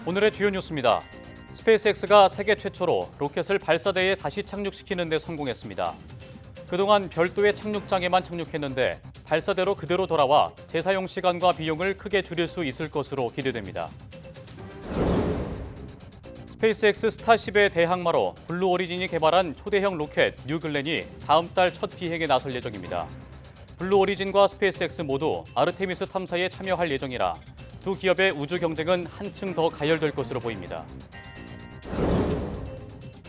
오늘의 주요 뉴스입니다. 스페이스X가 세계 최초로 로켓을 발사대에 다시 착륙시키는 데 성공했습니다. 그동안 별도의 착륙장에만 착륙했는데 발사대로 그대로 돌아와 재사용 시간과 비용을 크게 줄일 수 있을 것으로 기대됩니다. 스페이스X 스타쉽의 대항마로 블루 오리진이 개발한 초대형 로켓 뉴글렌이 다음 달 첫 비행에 나설 예정입니다. 블루 오리진과 스페이스X 모두 아르테미스 탐사에 참여할 예정이라 두 기업의 우주 경쟁은 한층 더 가열될 것으로 보입니다.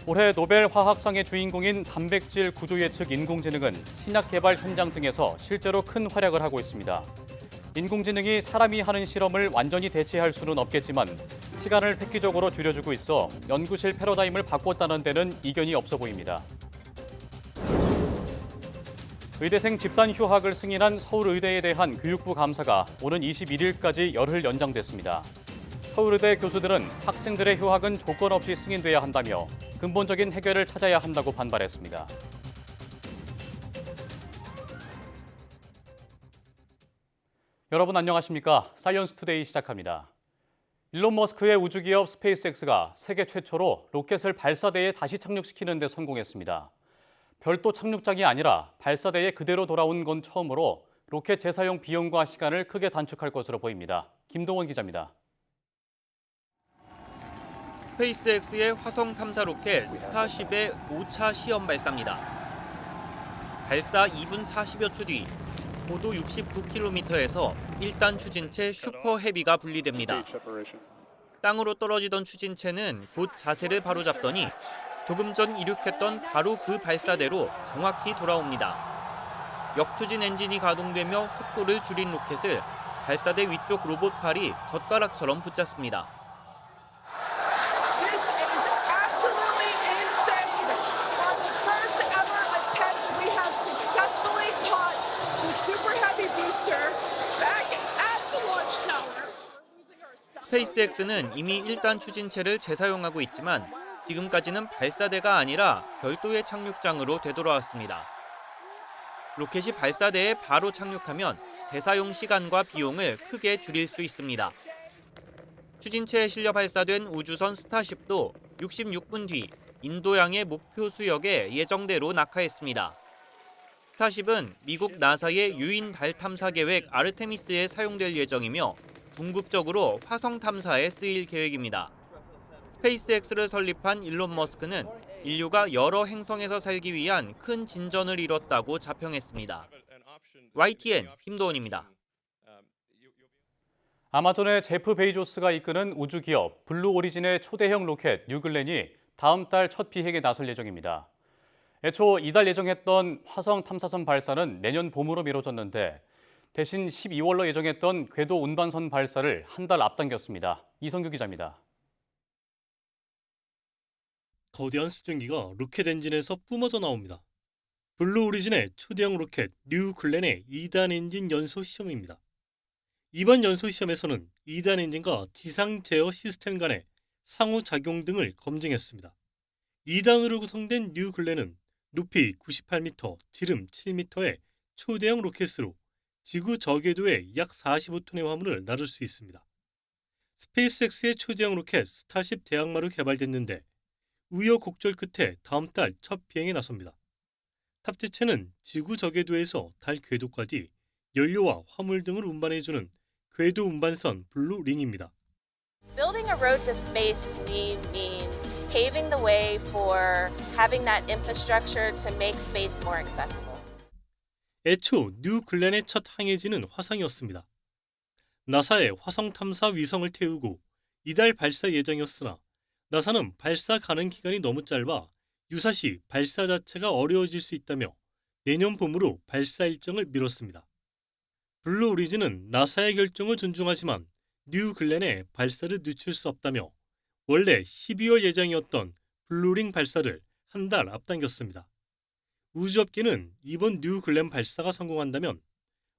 올해 노벨 화학상의 주인공인 단백질 구조 예측 인공지능은 신약 개발 현장 등에서 실제로 큰 활약을 하고 있습니다. 인공지능이 사람이 하는 실험을 완전히 대체할 수는 없겠지만 시간을 획기적으로 줄여주고 있어 연구실 패러다임을 바꿨다는 데는 이견이 없어 보입니다. 의대생 집단 휴학을 승인한 서울의대에 대한 교육부 감사가 오는 21일까지 열흘 연장됐습니다. 서울의대 교수들은 학생들의 휴학은 조건 없이 승인돼야 한다며 근본적인 해결을 찾아야 한다고 반발했습니다. 여러분 안녕하십니까? 사이언스 투데이 시작합니다. 일론 머스크의 우주기업 스페이스X가 세계 최초로 로켓을 발사대에 다시 착륙시키는 데 성공했습니다. 별도 착륙장이 아니라 발사대에 그대로 돌아온 건 처음으로 로켓 재사용 비용과 시간을 크게 단축할 것으로 보입니다. 김동원 기자입니다. 스페이스X의 화성 탐사 로켓 스타쉽의 5차 시험 발사입니다. 발사 2분 40여 초 뒤 고도 69km에서 1단 추진체 슈퍼 헤비가 분리됩니다. 땅으로 떨어지던 추진체는 곧 자세를 바로잡더니 조금 전 이륙했던 바로 그 발사대로 정확히 돌아옵니다. 역추진 엔진이 가동되며 속도를 줄인 로켓을 발사대 위쪽 로봇팔이 젓가락처럼 붙잡습니다. 스페이스X는 이미 1단 추진체를 재사용하고 있지만 지금까지는 발사대가 아니라 별도의 착륙장으로 되돌아왔습니다. 로켓이 발사대에 바로 착륙하면 재사용 시간과 비용을 크게 줄일 수 있습니다. 추진체에 실려 발사된 우주선 스타쉽도 66분 뒤 인도양의 목표 수역에 예정대로 낙하했습니다. 스타쉽은 미국 나사의 유인 달 탐사 계획 아르테미스에 사용될 예정이며 궁극적으로 화성 탐사에 쓰일 계획입니다. 스페이스X를 설립한 일론 머스크는 인류가 여러 행성에서 살기 위한 큰 진전을 이뤘다고 자평했습니다. YTN 김도원입니다. 아마존의 제프 베이조스가 이끄는 우주기업 블루 오리진의 초대형 로켓 뉴글렌이 다음 달 첫 비행에 나설 예정입니다. 애초 이달 예정했던 화성 탐사선 발사는 내년 봄으로 미뤄졌는데 대신 12월로 예정했던 궤도 운반선 발사를 한 달 앞당겼습니다. 이성규 기자입니다. 거대한 수증기가 로켓 엔진에서 뿜어져 나옵니다. 블루 오리진의 초대형 로켓 뉴글렌의 2단 엔진 연소 시험입니다. 이번 연소 시험에서는 2단 엔진과 지상 제어 시스템 간의 상호작용 등을 검증했습니다. 2단으로 구성된 뉴글렌은 높이 98m, 지름 7m의 초대형 로켓으로 지구 저궤도에 약 45톤의 화물을 나를 수 있습니다. 스페이스X의 초대형 로켓 스타쉽 대항마로 개발됐는데 우여곡절 끝에 다음 달 첫 비행에 나섭니다. 탑재체는 지구 저궤도에서 달 궤도까지 연료와 화물 등을 운반해주는 궤도 운반선 블루링입니다. Building a road to space to me means paving the way for having that infrastructure to make space more accessible. 애초 뉴글렌의 첫 항해지는 화성이었습니다. 나사의 화성 탐사 위성을 태우고 이달 발사 예정이었으나 나사는 발사 가능 기간이 너무 짧아 유사시 발사 자체가 어려워질 수 있다며 내년 봄으로 발사 일정을 미뤘습니다. 블루 오리진은 나사의 결정을 존중하지만 뉴글렌의 발사를 늦출 수 없다며 원래 12월 예정이었던 블루링 발사를 한 달 앞당겼습니다. 우주업계는 이번 뉴글렌 발사가 성공한다면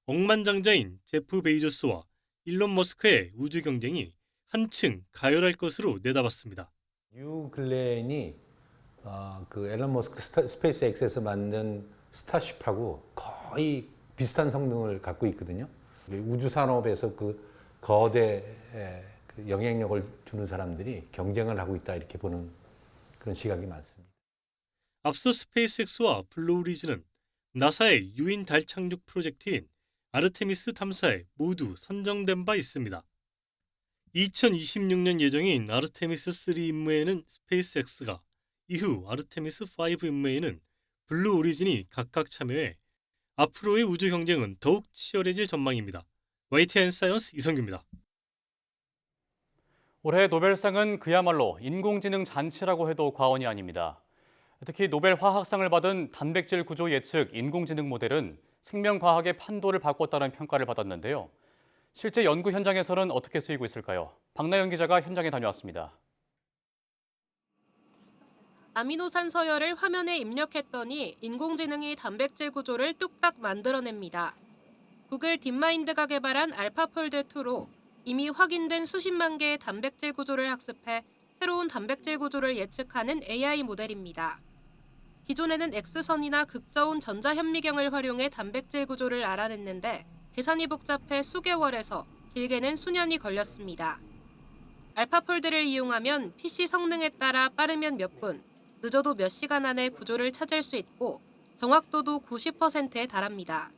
억만장자인 제프 베이조스와 일론 머스크의 우주 경쟁이 한층 가열할 것으로 내다봤습니다. 뉴글렌이 그 앨런 머스크 스페이스X에서 만든 스타쉽하고 거의 비슷한 성능을 갖고 있거든요. 우주 산업에서 그 거대 그 영향력을 주는 사람들이 경쟁을 하고 있다 이렇게 보는 그런 시각이 많습니다. 앞서 스페이스X와 블루 오리진은 나사의 유인 달 착륙 프로젝트인 아르테미스 탐사에 모두 선정된 바 있습니다. 2026년 예정인 아르테미스 3 임무에는 스페이스X가, 이후 아르테미스 5 임무에는 블루 오리진이 각각 참여해 앞으로의 우주 경쟁은 더욱 치열해질 전망입니다. YTN 사이언스 이성규입니다. 올해 노벨상은 그야말로 인공지능 잔치라고 해도 과언이 아닙니다. 특히 노벨 화학상을 받은 단백질 구조 예측 인공지능 모델은 생명과학의 판도를 바꿨다는 평가를 받았는데요. 실제 연구 현장에서는 어떻게 쓰이고 있을까요? 박나연 기자가 현장에 다녀왔습니다. 아미노산 서열을 화면에 입력했더니 인공지능이 단백질 구조를 뚝딱 만들어냅니다. 구글 딥마인드가 개발한 알파폴드2로 이미 확인된 수십만 개의 단백질 구조를 학습해 새로운 단백질 구조를 예측하는 AI 모델입니다. 기존에는 X선이나 극저온 전자현미경을 활용해 단백질 구조를 알아냈는데 계산이 복잡해 수개월에서 길게는 수년이 걸렸습니다. 알파폴드를 이용하면 PC 성능에 따라 빠르면 몇 분, 늦어도 몇 시간 안에 구조를 찾을 수 있고 정확도도 90%에 달합니다.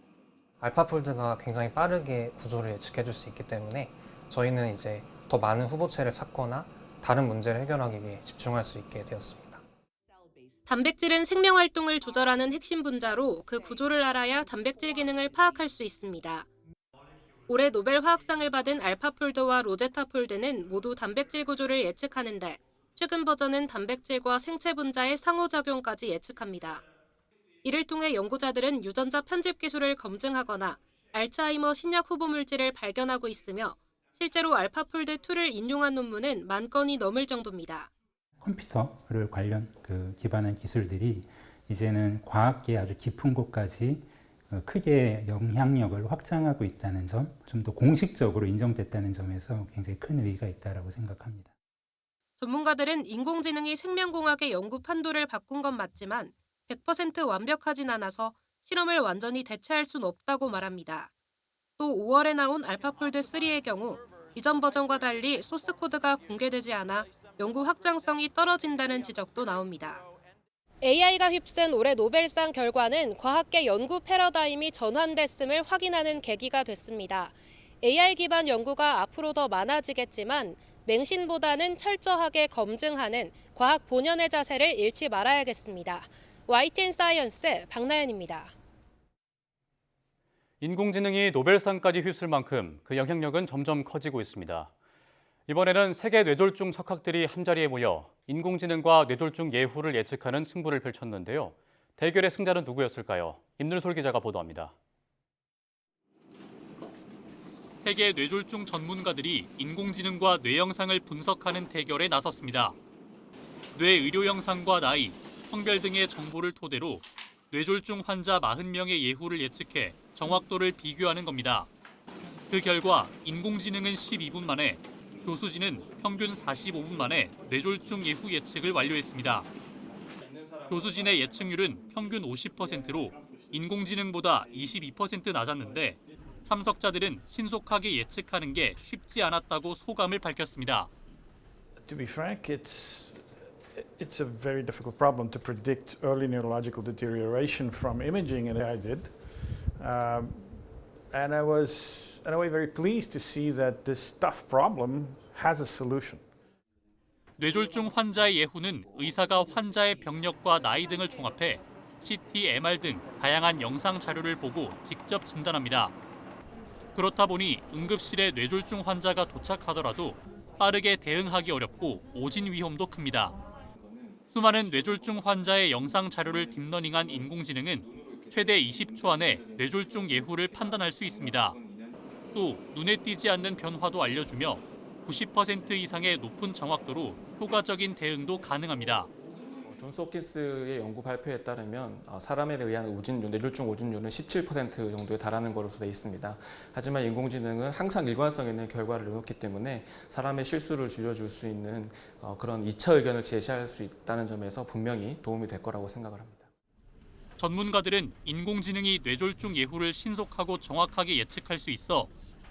알파폴드가 굉장히 빠르게 구조를 예측해 줄 수 있기 때문에 저희는 이제 더 많은 후보체를 찾거나 다른 문제를 해결하기 위해 집중할 수 있게 되었습니다. 단백질은 생명활동을 조절하는 핵심 분자로 그 구조를 알아야 단백질 기능을 파악할 수 있습니다. 올해 노벨 화학상을 받은 알파폴드와 로제타폴드는 모두 단백질 구조를 예측하는데 최근 버전은 단백질과 생체 분자의 상호작용까지 예측합니다. 이를 통해 연구자들은 유전자 편집 기술을 검증하거나 알츠하이머 신약 후보 물질을 발견하고 있으며 실제로 알파폴드2를 인용한 논문은 10,000건이 넘을 정도입니다. 컴퓨터를 관련 기반한 기술들이 이제는 과학계의 아주 깊은 곳까지 크게 영향력을 확장하고 있다는 점, 좀 더 공식적으로 인정됐다는 점에서 굉장히 큰 의의가 있다고 생각합니다. 전문가들은 인공지능이 생명공학의 연구 판도를 바꾼 건 맞지만 100% 완벽하진 않아서 실험을 완전히 대체할 순 없다고 말합니다. 또 5월에 나온 알파폴드3의 경우 이전 버전과 달리 소스 코드가 공개되지 않아 연구 확장성이 떨어진다는 지적도 나옵니다. AI가 휩쓴 올해 노벨상 결과는 과학계 연구 패러다임이 전환됐음을 확인하는 계기가 됐습니다. AI 기반 연구가 앞으로 더 많아지겠지만 맹신보다는 철저하게 검증하는 과학 본연의 자세를 잃지 말아야겠습니다. YTN 사이언스 박나연입니다. 인공지능이 노벨상까지 휩쓸 만큼 그 영향력은 점점 커지고 있습니다. 이번에는 세계 뇌졸중 석학들이 한자리에 모여 인공지능과 뇌졸중 예후를 예측하는 승부를 펼쳤는데요. 대결의 승자는 누구였을까요? 임늘솔 기자가 보도합니다. 세계 뇌졸중 전문가들이 인공지능과 뇌 영상을 분석하는 대결에 나섰습니다. 뇌 의료 영상과 나이, 성별 등의 정보를 토대로 뇌졸중 환자 40명의 예후를 예측해 정확도를 비교하는 겁니다. 그 결과 인공지능은 12분 만에, 교수진은 평균 45분 만에 뇌졸중 예후 예측을 완료했습니다. 교수진의 예측률은 평균 50%로 인공지능보다 22% 낮았는데 참석자들은 신속하게 예측하는 게 쉽지 않았다고 소감을 밝혔습니다. To be frank, it's a very difficult problem to predict early neurological deterioration from imaging, and I did. And I was, in a way, very pleased to see that this tough problem has a solution. 뇌졸중 환자의 예후는 의사가 환자의 병력과 나이 등을 종합해 CT, MR 등 다양한 영상 자료를 보고 직접 진단합니다. 그렇다 보니 응급실에 뇌졸중 환자가 도착하더라도 빠르게 대응하기 어렵고 오진 위험도 큽니다. 수많은 뇌졸중 환자의 영상 자료를 딥러닝한 인공지능은 최대 20초 안에 뇌졸중 예후를 판단할 수 있습니다. 또 눈에 띄지 않는 변화도 알려주며 90% 이상의 높은 정확도로 효과적인 대응도 가능합니다. 존스 홉킨스의 연구 발표에 따르면 사람에 의한 뇌졸중 오진율은 17% 정도에 달하는 것으로 되어 있습니다. 하지만 인공지능은 항상 일관성 있는 결과를 내놓기 때문에 사람의 실수를 줄여줄 수 있는 그런 2차 의견을 제시할 수 있다는 점에서 분명히 도움이 될 거라고 생각을 합니다. 전문가들은 인공지능이 뇌졸중 예후를 신속하고 정확하게 예측할 수 있어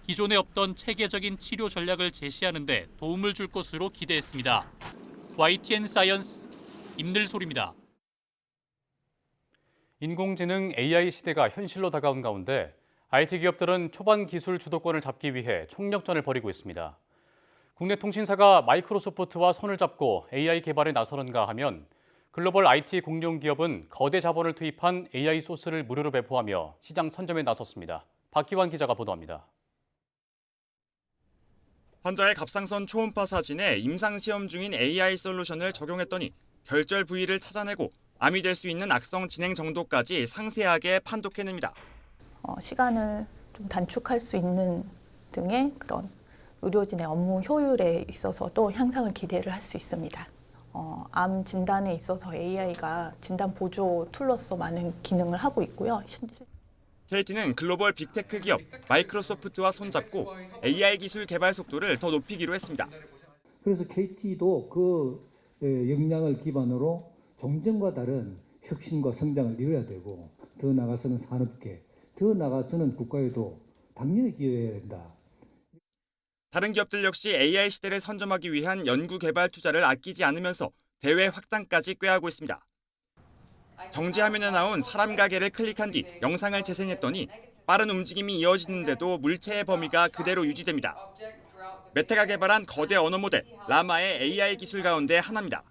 기존에 없던 체계적인 치료 전략을 제시하는 데 도움을 줄 것으로 기대했습니다. YTN 사이언스 임늘솔입니다. 인공지능 AI 시대가 현실로 다가온 가운데 IT 기업들은 초반 기술 주도권을 잡기 위해 총력전을 벌이고 있습니다. 국내 통신사가 마이크로소프트와 손을 잡고 AI 개발에 나서는가 하면 글로벌 IT 공룡 기업은 거대 자본을 투입한 AI 소스를 무료로 배포하며 시장 선점에 나섰습니다. 박기환 기자가 보도합니다. 환자의 갑상선 초음파 사진에 임상시험 중인 AI 솔루션을 적용했더니 결절 부위를 찾아내고 암이 될 수 있는 악성 진행 정도까지 상세하게 판독해냅니다. 시간을 좀 단축할 수 있는 등의 그런 의료진의 업무 효율에 있어서도 향상을 기대를 할 수 있습니다. 암 진단에 있어서 AI가 진단 보조 툴로서 많은 기능을 하고 있고요. KT는 글로벌 빅테크 기업 마이크로소프트와 손잡고 AI 기술 개발 속도를 더 높이기로 했습니다. 그래서 KT도 그 역량을 기반으로 종전과 다른 혁신과 성장을 이뤄야 되고 더 나아가서는 산업계, 더 나아가서는 국가에도 당연히 기여해야 된다. 다른 기업들 역시 AI 시대를 선점하기 위한 연구 개발 투자를 아끼지 않으면서 대외 확장까지 꾀하고 있습니다. 정지화면에 나온 사람 가게를 클릭한 뒤 영상을 재생했더니 빠른 움직임이 이어지는데도 물체의 범위가 그대로 유지됩니다. 메타가 개발한 거대 언어 모델 라마의 AI 기술 가운데 하나입니다.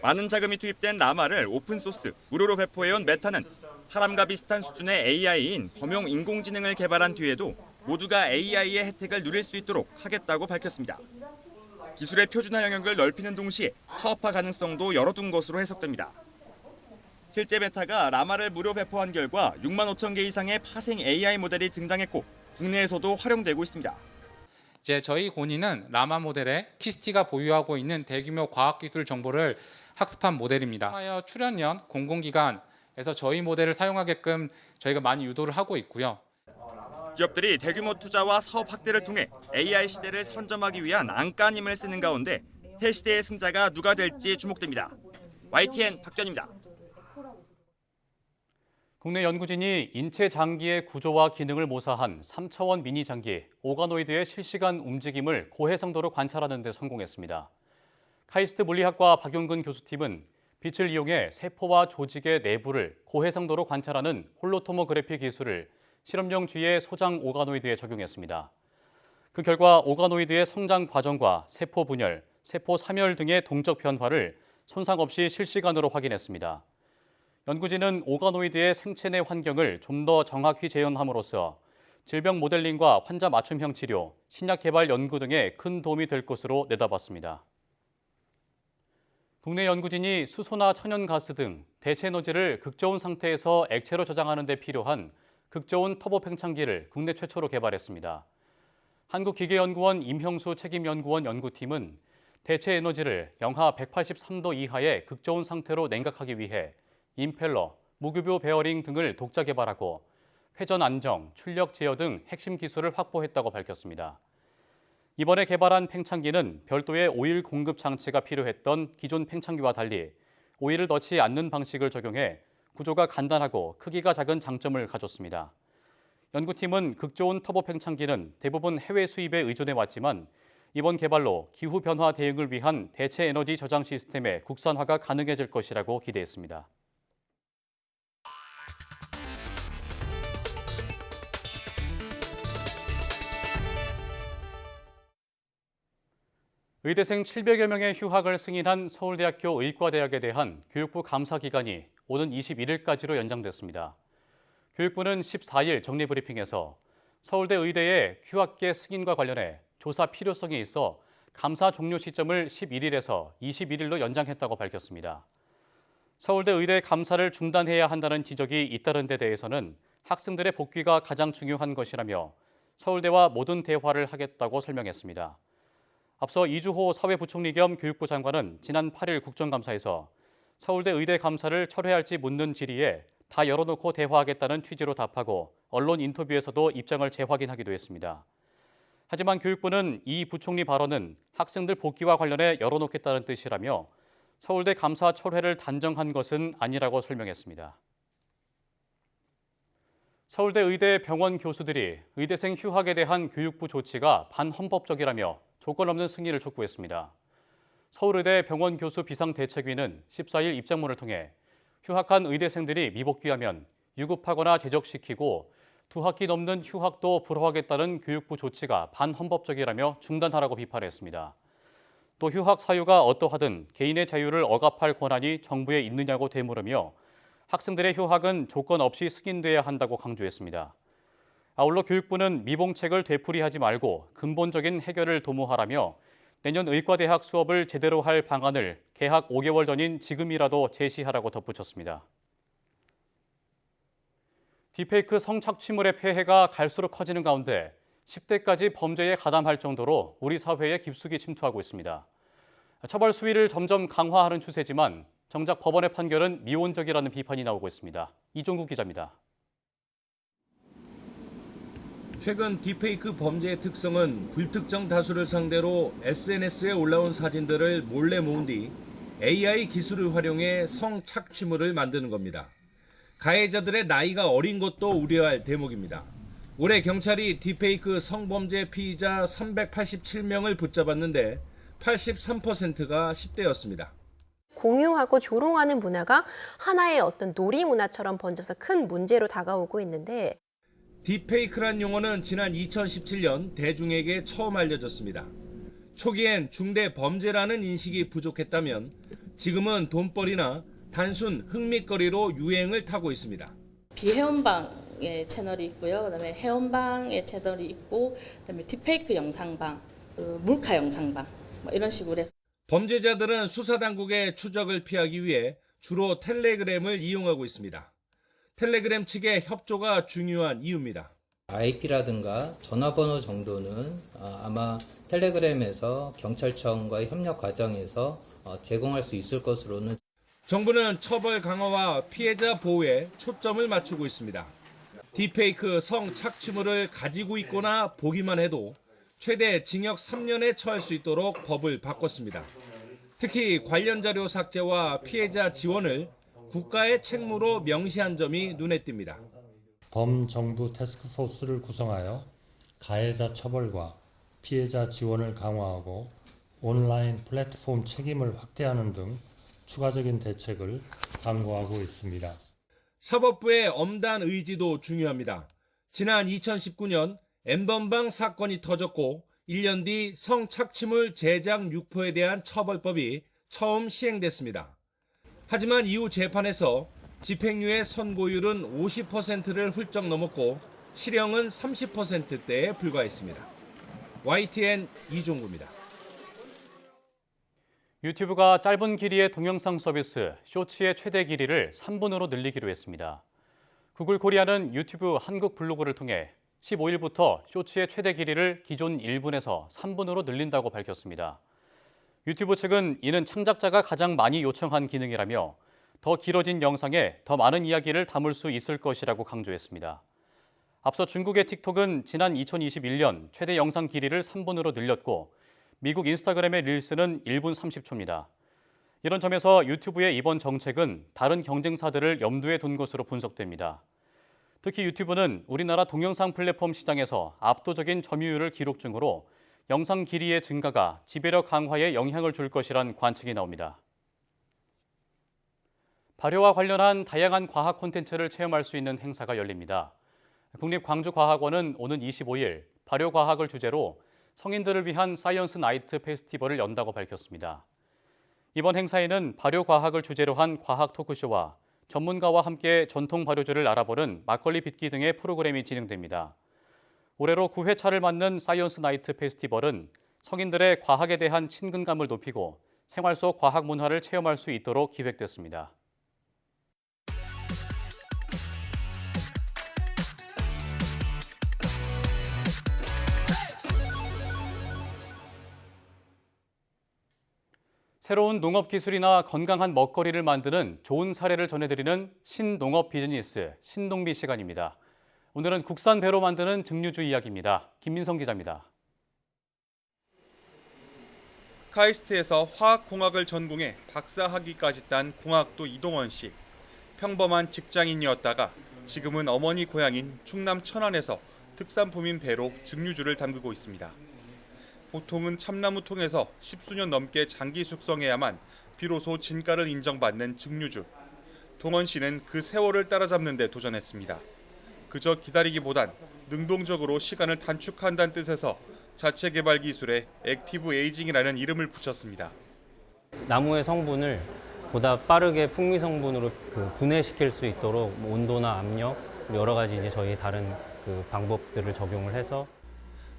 많은 자금이 투입된 라마를 오픈소스, 무료로 배포해온 메타는 사람과 비슷한 수준의 AI인 범용 인공지능을 개발한 뒤에도 모두가 AI의 혜택을 누릴 수 있도록 하겠다고 밝혔습니다. 기술의 표준화 영역을 넓히는 동시에 사업화 가능성도 열어둔 것으로 해석됩니다. 실제 메타가 라마를 무료 배포한 결과 6만 5천 개 이상의 파생 AI 모델이 등장했고 국내에서도 활용되고 있습니다. 이제 저희 고니는 라마 모델에 키스티가 보유하고 있는 대규모 과학기술 정보를 학습한 모델입니다. 하여 출연연 공공기관에서 저희 모델을 사용하게끔 저희가 많이 유도를 하고 있고요. 기업들이 대규모 투자와 사업 확대를 통해 AI 시대를 선점하기 위한 안간힘을 쓰는 가운데 새 시대의 승자가 누가 될지 주목됩니다. YTN 박견입니다. 국내 연구진이 인체 장기의 구조와 기능을 모사한 3차원 미니 장기 오가노이드의 실시간 움직임을 고해상도로 관찰하는 데 성공했습니다. 카이스트 물리학과 박용근 교수팀은 빛을 이용해 세포와 조직의 내부를 고해상도로 관찰하는 홀로토모그래피 기술을 실험용 쥐의 소장 오가노이드에 적용했습니다. 그 결과 오가노이드의 성장 과정과 세포 분열, 세포 사멸 등의 동적 변화를 손상 없이 실시간으로 확인했습니다. 연구진은 오가노이드의 생체 내 환경을 좀 더 정확히 재현함으로써 질병 모델링과 환자 맞춤형 치료, 신약 개발 연구 등에 큰 도움이 될 것으로 내다봤습니다. 국내 연구진이 수소나 천연가스 등 대체 에너지를 극저온 상태에서 액체로 저장하는 데 필요한 극저온 터보 팽창기를 국내 최초로 개발했습니다. 한국기계연구원 임형수 책임연구원 연구팀은 대체 에너지를 영하 183도 이하의 극저온 상태로 냉각하기 위해 임펠러, 무급요 베어링 등을 독자 개발하고 회전 안정, 출력 제어 등 핵심 기술을 확보했다고 밝혔습니다. 이번에 개발한 팽창기는 별도의 오일 공급 장치가 필요했던 기존 팽창기와 달리 오일을 넣지 않는 방식을 적용해 구조가 간단하고 크기가 작은 장점을 가졌습니다. 연구팀은 극저온 터보 팽창기는 대부분 해외 수입에 의존해 왔지만 이번 개발로 기후변화 대응을 위한 대체 에너지 저장 시스템의 국산화가 가능해질 것이라고 기대했습니다. 의대생 700여 명의 휴학을 승인한 서울대학교 의과대학에 대한 교육부 감사 기간이 오는 21일까지로 연장됐습니다. 교육부는 14일 정례브리핑에서 서울대 의대의 휴학계 승인과 관련해 조사 필요성이 있어 감사 종료 시점을 11일에서 21일로 연장했다고 밝혔습니다. 서울대 의대 감사를 중단해야 한다는 지적이 잇따른 데 대해서는 학생들의 복귀가 가장 중요한 것이라며 서울대와 모든 대화를 하겠다고 설명했습니다. 앞서 이주호 사회부총리 겸 교육부 장관은 지난 8일 국정감사에서 서울대 의대 감사를 철회할지 묻는 질의에 다 열어놓고 대화하겠다는 취지로 답하고 언론 인터뷰에서도 입장을 재확인하기도 했습니다. 하지만 교육부는 이 부총리 발언은 학생들 복귀와 관련해 열어놓겠다는 뜻이라며 서울대 감사 철회를 단정한 것은 아니라고 설명했습니다. 서울대 의대 병원 교수들이 의대생 휴학에 대한 교육부 조치가 반헌법적이라며 조건 없는 승인을 촉구했습니다. 서울의대 병원 교수 비상대책위는 14일 입장문을 통해 휴학한 의대생들이 미복귀하면 유급하거나 제적시키고 2학기 넘는 휴학도 불허하겠다는 교육부 조치가 반헌법적이라며 중단하라고 비판했습니다. 또 휴학 사유가 어떠하든 개인의 자유를 억압할 권한이 정부에 있느냐고 되물으며 학생들의 휴학은 조건 없이 승인돼야 한다고 강조했습니다. 아울러 교육부는 미봉책을 되풀이하지 말고 근본적인 해결을 도모하라며 내년 의과대학 수업을 제대로 할 방안을 개학 5개월 전인 지금이라도 제시하라고 덧붙였습니다. 딥페이크 성착취물의 폐해가 갈수록 커지는 가운데 10대까지 범죄에 가담할 정도로 우리 사회에 깊숙이 침투하고 있습니다. 처벌 수위를 점점 강화하는 추세지만 정작 법원의 판결은 미온적이라는 비판이 나오고 있습니다. 이종국 기자입니다. 최근 딥페이크 범죄의 특성은 불특정 다수를 상대로 SNS에 올라온 사진들을 몰래 모은 뒤 AI 기술을 활용해 성착취물을 만드는 겁니다. 가해자들의 나이가 어린 것도 우려할 대목입니다. 올해 경찰이 딥페이크 성범죄 피의자 387명을 붙잡았는데 83%가 10대였습니다. 공유하고 조롱하는 문화가 하나의 어떤 놀이 문화처럼 번져서 큰 문제로 다가오고 있는데 딥페이크란 용어는 지난 2017년 대중에게 처음 알려졌습니다. 초기엔 중대 범죄라는 인식이 부족했다면 지금은 돈벌이나 단순 흥미거리로 유행을 타고 있습니다. 비회원방의 채널이 있고요. 그다음에 회원방의 채널이 있고 그다음에 딥페이크 영상방, 몰카 영상방 이런 식으로 해서 범죄자들은 수사당국의 추적을 피하기 위해 주로 텔레그램을 이용하고 있습니다. 텔레그램 측의 협조가 중요한 이유입니다. IP라든가 전화번호 정도는 아마 텔레그램에서 경찰청과의 협력 과정에서 제공할 수 있을 것으로는. 정부는 처벌 강화와 피해자 보호에 초점을 맞추고 있습니다. 딥페이크 성착취물을 가지고 있거나 보기만 해도 최대 징역 3년에 처할 수 있도록 법을 바꿨습니다. 특히 관련 자료 삭제와 피해자 지원을 국가의 책무로 명시한 점이 눈에 띕니다. 범정부 태스크포스를 구성하여 가해자 처벌과 피해자 지원을 강화하고 온라인 플랫폼 책임을 확대하는 등 추가적인 대책을 강구하고 있습니다. 사법부의 엄단 의지도 중요합니다. 지난 2019년 N번방 사건이 터졌고 1년 뒤 성착취물 제작 유포에 대한 처벌법이 처음 시행됐습니다. 하지만 이후 재판에서 집행유예 선고율은 50%를 훌쩍 넘었고 실형은 30%대에 불과했습니다. YTN 이종구입니다. 유튜브가 짧은 길이의 동영상 서비스 쇼츠의 최대 길이를 3분으로 늘리기로 했습니다. 구글 코리아는 유튜브 한국 블로그를 통해 15일부터 쇼츠의 최대 길이를 기존 1분에서 3분으로 늘린다고 밝혔습니다. 유튜브 측은 이는 창작자가 가장 많이 요청한 기능이라며 더 길어진 영상에 더 많은 이야기를 담을 수 있을 것이라고 강조했습니다. 앞서 중국의 틱톡은 지난 2021년 최대 영상 길이를 3분으로 늘렸고 미국 인스타그램의 릴스는 1분 30초입니다. 이런 점에서 유튜브의 이번 정책은 다른 경쟁사들을 염두에 둔 것으로 분석됩니다. 특히 유튜브는 우리나라 동영상 플랫폼 시장에서 압도적인 점유율을 기록 중으로 영상 길이의 증가가 지배력 강화에 영향을 줄 것이란 관측이 나옵니다. 발효와 관련한 다양한 과학 콘텐츠를 체험할 수 있는 행사가 열립니다. 국립광주과학원은 오는 25일 발효과학을 주제로 성인들을 위한 사이언스 나이트 페스티벌을 연다고 밝혔습니다. 이번 행사에는 발효과학을 주제로 한 과학 토크쇼와 전문가와 함께 전통 발효주를 알아보는 막걸리 빚기 등의 프로그램이 진행됩니다. 올해로 9회차를 맞는 사이언스 나이트 페스티벌은 성인들의 과학에 대한 친근감을 높이고 생활 속 과학 문화를 체험할 수 있도록 기획됐습니다. 새로운 농업 기술이나 건강한 먹거리를 만드는 좋은 사례를 전해드리는 신농업 비즈니스 신동비 시간입니다. 오늘은 국산 배로 만드는 증류주 이야기입니다. 김민성 기자입니다. 카이스트에서 화학공학을 전공해 박사학위까지 딴 공학도 이동원 씨. 평범한 직장인이었다가 지금은 어머니 고향인 충남 천안에서 특산품인 배로 증류주를 담그고 있습니다. 보통은 참나무 통에서 10수년 넘게 장기 숙성해야만 비로소 진가를 인정받는 증류주. 동원 씨는 그 세월을 따라잡는 데 도전했습니다. 그저 기다리기보단 능동적으로 시간을 단축한다는 뜻에서 자체 개발 기술에 액티브 에이징이라는 이름을 붙였습니다. 나무의 성분을 보다 빠르게 풍미 성분으로 분해시킬 수 있도록 온도나 압력, 여러 가지 이제 저희 다른 방법들을 적용을 해서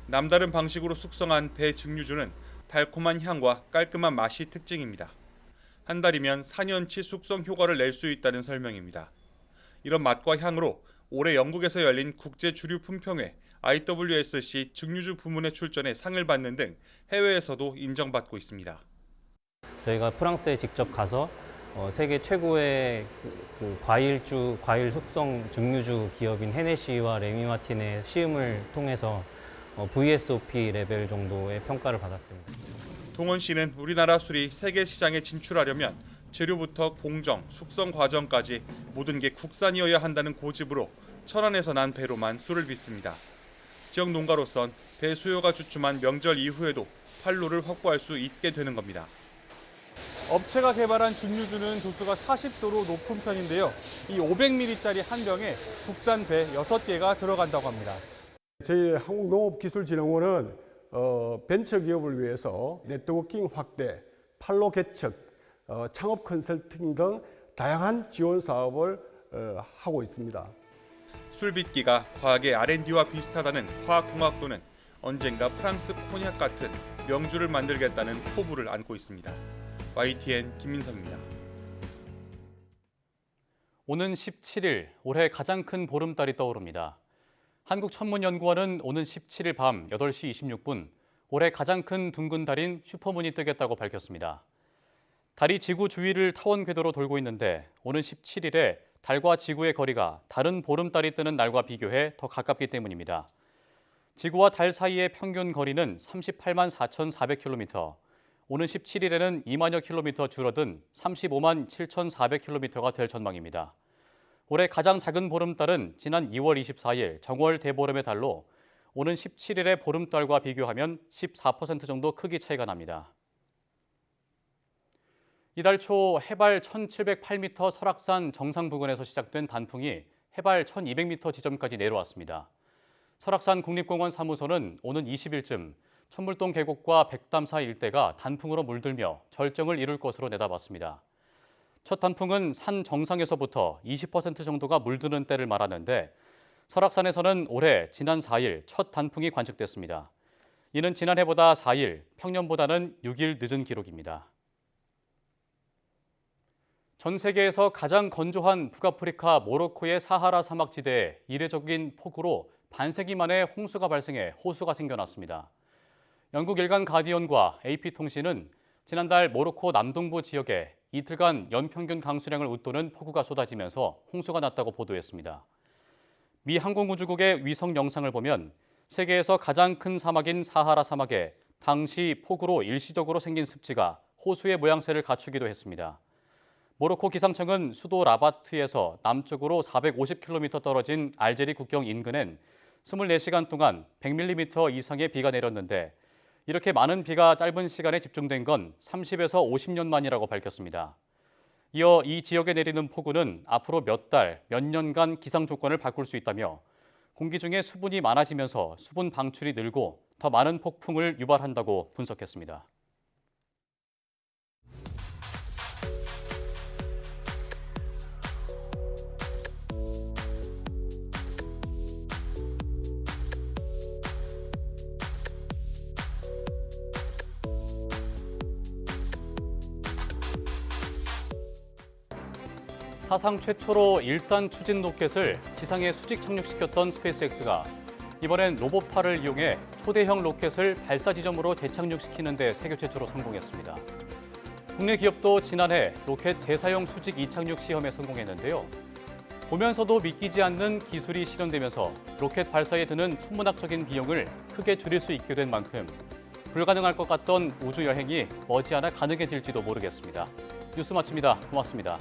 남다른 방식으로 숙성한 배 증류주는 달콤한 향과 깔끔한 맛이 특징입니다. 한 달이면 4년치 숙성 효과를 낼 수 있다는 설명입니다. 이런 맛과 향으로 올해 영국에서 열린 국제 주류 품평회 IWSC 증류주 부문에 출전해 상을 받는 등 해외에서도 인정받고 있습니다. 저희가 프랑스에 직접 가서 세계 최고의 과일 숙성 증류주 기업인 헤네시와 레미 마틴의 시음을 통해서 VSOP 레벨 정도의 평가를 받았습니다. 동원 씨는 우리나라 술이 세계 시장에 진출하려면 재료부터 공정, 숙성 과정까지 모든 게 국산이어야 한다는 고집으로 천안에서 난 배로만 술을 빚습니다. 지역 농가로선 배 수요가 주춤한 명절 이후에도 판로를 확보할 수 있게 되는 겁니다. 업체가 개발한 증류주는 도수가 40도로 높은 편인데요. 이 500ml짜리 한 병에 국산 배 6개가 들어간다고 합니다. 저희 한국농업기술진흥원은 벤처기업을 위해서 네트워킹 확대, 판로 개척, 창업 컨설팅 등 다양한 지원 사업을 하고 있습니다. 술빚기가 과학의 R&D와 비슷하다는 화학공학도는 언젠가 프랑스 코냑 같은 명주를 만들겠다는 포부를 안고 있습니다. YTN 김민성입니다. 오는 17일 올해 가장 큰 보름달이 떠오릅니다. 한국천문연구원은 오는 17일 밤 8시 26분 올해 가장 큰 둥근 달인 슈퍼문이 뜨겠다고 밝혔습니다. 달이 지구 주위를 타원 궤도로 돌고 있는데 오는 17일에 달과 지구의 거리가 다른 보름달이 뜨는 날과 비교해 더 가깝기 때문입니다. 지구와 달 사이의 평균 거리는 38만 4,400km, 오는 17일에는 2만여 킬로미터 줄어든 35만 7,400km가 될 전망입니다. 올해 가장 작은 보름달은 지난 2월 24일 정월 대보름의 달로 오는 17일의 보름달과 비교하면 14% 정도 크기 차이가 납니다. 이달 초 해발 1,708m 설악산 정상 부근에서 시작된 단풍이 해발 1,200m 지점까지 내려왔습니다. 설악산 국립공원 사무소는 오는 20일쯤 천물동 계곡과 백담사 일대가 단풍으로 물들며 절정을 이룰 것으로 내다봤습니다. 첫 단풍은 산 정상에서부터 20% 정도가 물드는 때를 말하는데 설악산에서는 올해 지난 4일 첫 단풍이 관측됐습니다. 이는 지난해보다 4일, 평년보다는 6일 늦은 기록입니다. 전 세계에서 가장 건조한 북아프리카 모로코의 사하라 사막지대에 이례적인 폭우로 반세기 만에 홍수가 발생해 호수가 생겨났습니다. 영국 일간 가디언과 AP통신은 지난달 모로코 남동부 지역에 이틀간 연평균 강수량을 웃도는 폭우가 쏟아지면서 홍수가 났다고 보도했습니다. 미 항공우주국의 위성 영상을 보면 세계에서 가장 큰 사막인 사하라 사막에 당시 폭우로 일시적으로 생긴 습지가 호수의 모양새를 갖추기도 했습니다. 모로코 기상청은 수도 라바트에서 남쪽으로 450km 떨어진 알제리 국경 인근엔 24시간 동안 100mm 이상의 비가 내렸는데 이렇게 많은 비가 짧은 시간에 집중된 건 30에서 50년 만이라고 밝혔습니다. 이어 이 지역에 내리는 폭우는 앞으로 몇 달, 몇 년간 기상 조건을 바꿀 수 있다며 공기 중에 수분이 많아지면서 수분 방출이 늘고 더 많은 폭풍을 유발한다고 분석했습니다. 사상 최초로 1단 추진 로켓을 지상에 수직 착륙시켰던 스페이스X가 이번엔 로봇팔을 이용해 초대형 로켓을 발사 지점으로 재착륙시키는 데 세계 최초로 성공했습니다. 국내 기업도 지난해 로켓 재사용 수직 이착륙 시험에 성공했는데요. 보면서도 믿기지 않는 기술이 실현되면서 로켓 발사에 드는 천문학적인 비용을 크게 줄일 수 있게 된 만큼 불가능할 것 같던 우주 여행이 머지않아 가능해질지도 모르겠습니다. 뉴스 마칩니다. 고맙습니다.